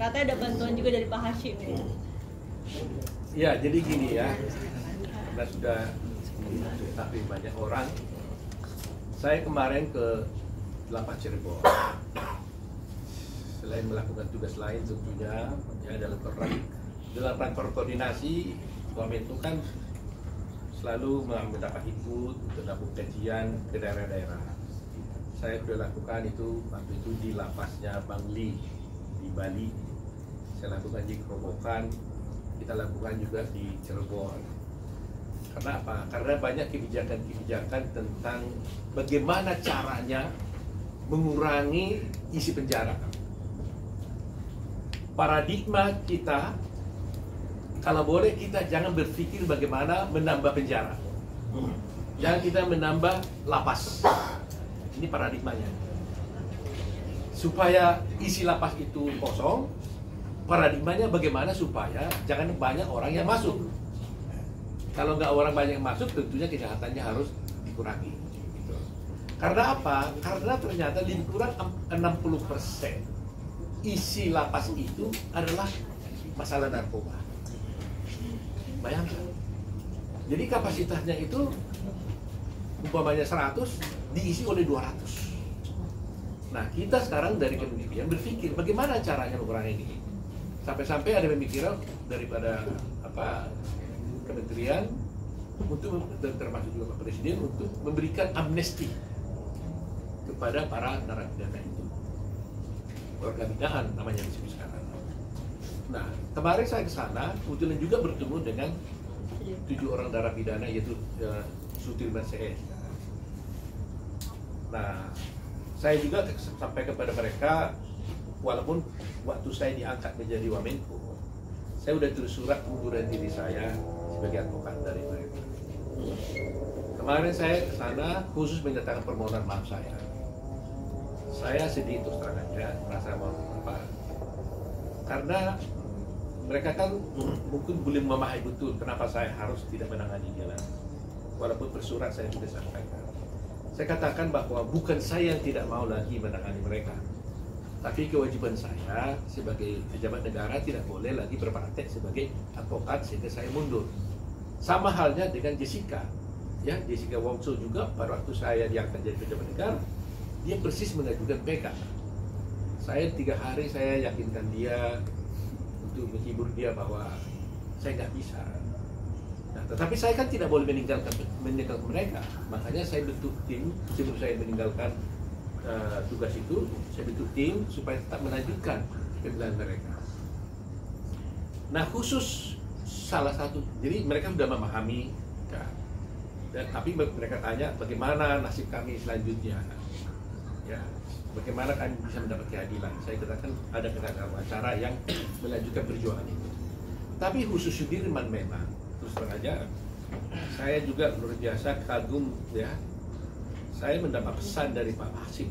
Katanya ada bantuan juga dari Pak Hashim. Ya, jadi gini ya, karena sudah tapi banyak orang. Saya kemarin ke Lapas Cirebon. Selain melakukan tugas lain tentunya ya dalam rangka koordinasi, Wamen itu kan selalu mendapat input untuk melakukan kajian ke daerah-daerah. Saya sudah lakukan itu waktu itu di lapasnya Bangli di Bali. Saya lakukan di Kerobokan, kita lakukan juga di Cirebon. Karena apa? Karena banyak kebijakan-kebijakan tentang bagaimana caranya mengurangi isi penjara. Paradigma kita, kalau boleh kita jangan berpikir bagaimana menambah penjara. Jangan kita menambah lapas. Ini paradigmanya. Supaya isi lapas itu kosong, paradigmanya bagaimana supaya jangan banyak orang yang masuk. Kalau nggak orang banyak yang masuk, tentunya kejahatannya harus dikurangi. Gitu. Karena apa? Karena ternyata lebih kurang 60% isi lapas itu adalah masalah narkoba. Bayangkan. Jadi kapasitasnya itu umpamanya 100 diisi oleh 200. Nah, kita sekarang dari kementerian berpikir bagaimana caranya mengurangi ini. Sampai-sampai ada pemikiran daripada kementerian untuk, dan termasuk juga Pak Presiden, untuk memberikan amnesti kepada para narapidana itu. Warga binaan namanya disebut sekarang. Nah, kemarin saya ke sana, kebetulan juga bertemu dengan 7 orang narapidana, yaitu Sudirman CS. Nah, saya juga sampai kepada mereka, walaupun waktu saya diangkat menjadi Wamenko, saya udah tulis surat pengunduran diri saya sebagai advokat dari mereka. Kemarin saya ke sana khusus menyatakan permohonan maaf saya. Saya sedih terus terang aja, merasa mau apa? Karena mereka kan mungkin belum memahami betul kenapa saya harus tidak menangani dia lagi. Walaupun bersurat saya sudah sampaikan. Saya katakan bahwa bukan saya yang tidak mau lagi menangani mereka, tapi kewajiban saya sebagai pejabat negara tidak boleh lagi berpraktek sebagai advokat sehingga saya mundur. Sama halnya dengan Jessica, ya Jessica Wongso juga pada waktu saya diangkat jadi pejabat negara, dia persis mengajukan PK. Saya 3 hari saya yakinkan dia untuk menghibur dia bahwa saya nggak bisa. Nah, tetapi saya kan tidak boleh meninggalkan mereka. Makanya saya bentuk tim sebelum saya meninggalkan tugas itu, saya bentuk tim supaya tetap melanjutkan pembelaan mereka. Nah, khusus salah satu, jadi mereka sudah memahami, ya, dan tapi mereka tanya bagaimana nasib kami selanjutnya. Ya, bagaimana kami bisa mendapat keadilan? Saya katakan ada acara yang melanjutkan perjuangan itu. Tapi khusus Sudirman memang terus terang aja, saya juga luar biasa kagum ya. Saya mendapat pesan dari Pak Hashim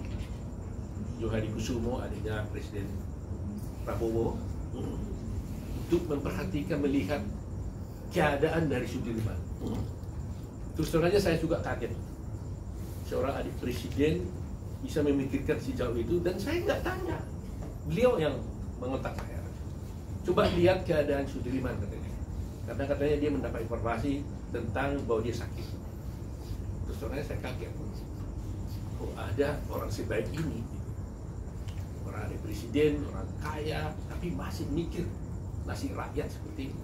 Johadikusumo, adiknya Presiden Prabowo, untuk memperhatikan melihat keadaan dari Sudirman. Terus terang aja saya juga kaget. Seorang adik presiden bisa memikirkan sejauh itu, dan saya nggak tanya, beliau yang mengontak saya. Coba lihat keadaan Sudirman katanya, karena katanya dia mendapat informasi tentang bahwa dia sakit. Terus terang saya kaget, kok ada orang sebaik ini, orang adik presiden, orang kaya, tapi masih mikir nasib rakyat seperti ini.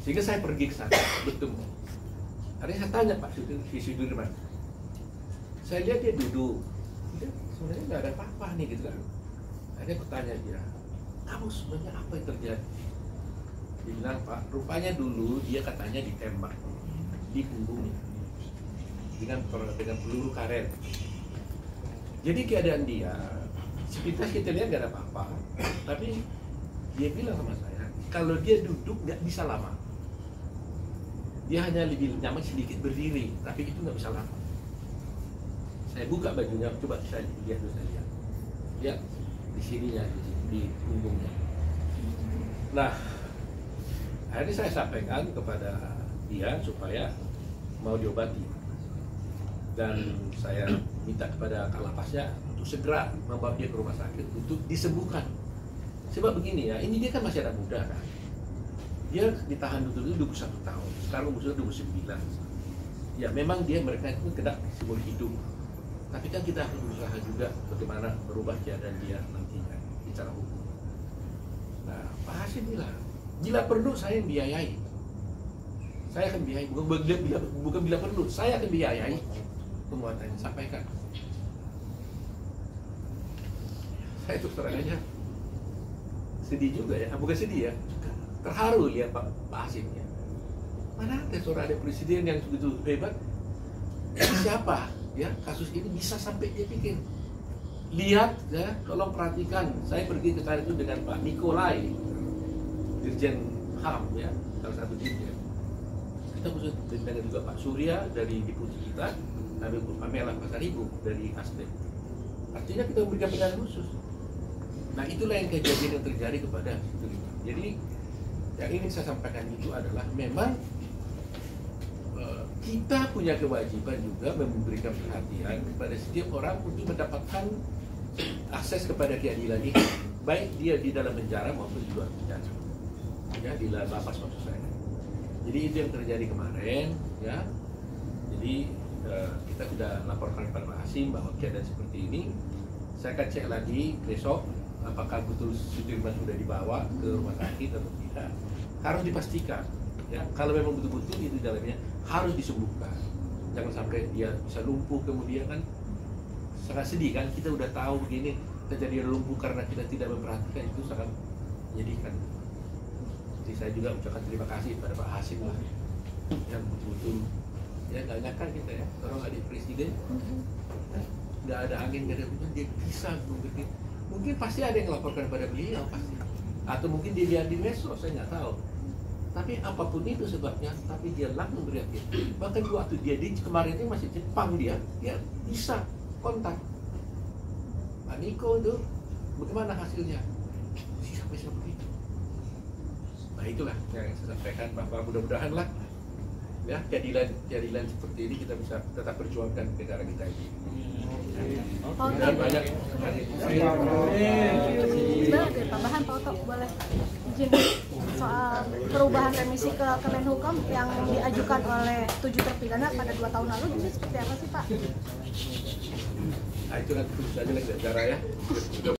Sehingga saya pergi ke sana bertemu. Akhirnya saya tanya Pak Sudirman, saya lihat dia duduk, dia sebenarnya nggak ada apa-apa nih gitu kan. Akhirnya aku tanya dia, kamu sebenarnya apa yang terjadi? Dia bilang, Pak, rupanya dulu dia katanya ditembak di punggungnya dengan peluru karet. Jadi keadaan dia, sepintas kita lihat nggak ada apa-apa, tapi dia bilang sama saya, kalau dia duduk nggak bisa lama. Dia hanya lebih nyaman sedikit berdiri, tapi itu nggak bisa lama. Saya buka bajunya, coba saya lihat dulu, saya lihat. Lihat di sininya, di punggungnya. Nah, akhirnya saya sampaikan kepada dia supaya mau diobati. Dan saya minta kepada Kalapasnya untuk segera membawa dia ke rumah sakit untuk disembuhkan. Sebab begini ya, ini dia kan masih anak muda kan. Dia ditahan dulu 21 tahun, sekarang umurnya 29. Ya memang mereka itu kena seumur hidup. Tapi kan kita harus berusaha juga bagaimana merubah keadaan dia nantinya secara hukum. Nah, Pak Hasim bilang, bila perlu saya yang biayai. Saya akan biayai, bukan bila perlu, saya akan biayai penguatannya. Sampaikan. Saya terus terang aja sedih juga ya, bukan sedih ya, terharu lihat Pak Hasim ya. Mana ada seorang ada presiden yang begitu hebat? Siapa ya kasus ini bisa sampai dia bikin? Lihat ya, tolong perhatikan. Saya pergi ke sana itu dengan Pak Nikolai, Dirjen HAM ya, salah satu dirjen. Kita bersama dengan juga Pak Surya dari Deputi kita, Nabi Pamela Pasaribu dari Asdem. Artinya kita memberikan penanganan khusus. Nah itulah yang kejadian yang terjadi kepada itu. Jadi yang ingin saya sampaikan itu adalah memang kita punya kewajiban juga memberikan perhatian kepada setiap orang untuk mendapatkan akses kepada keadilan ini, baik dia di dalam penjara maupun di luar penjara, ya di dalam lapas maksud saya. Jadi itu yang terjadi kemarin, ya. Jadi kita sudah laporkan kepada Pak Hasim bahwa keadaan seperti ini. Saya akan cek lagi besok apakah betul Sudirman sudah dibawa ke rumah sakit atau tidak. Harus dipastikan, ya. Kalau memang betul-betul itu dalamnya harus disembuhkan. Jangan sampai dia bisa lumpuh kemudian kan sangat sedih kan. Kita udah tahu begini terjadi lumpuh karena kita tidak memperhatikan, itu sangat menyedihkan. Jadi saya juga ucapkan terima kasih pada Pak Hasim lah yang betul-betul ya nggak nyangka kita ya, orang adik presiden nggak ada angin nggak ada hujan dia bisa memberikan. Mungkin pasti ada yang melaporkan pada beliau pasti, atau mungkin dia lihat di medsos, saya nggak tahu. Tapi apapun itu sebabnya, tapi dia langsung beriakin. Bahkan waktu dia di kemarin ini masih Jepang dia bisa kontak Pak Niko itu, bagaimana hasilnya? Sampai seperti itu. Nah itulah yang saya sampaikan, bahwa mudah-mudahan lah ya keadilan seperti ini kita bisa tetap perjuangkan negara kita ini. Dan banyak. Sebenarnya tambahan Pak Oto, boleh izin soal perubahan remisi ke Kemenhukam yang diajukan oleh 7 terpidana pada 2 tahun lalu, ini seperti apa sih Pak? Nah itu nanti terus aja lagi bicara ya.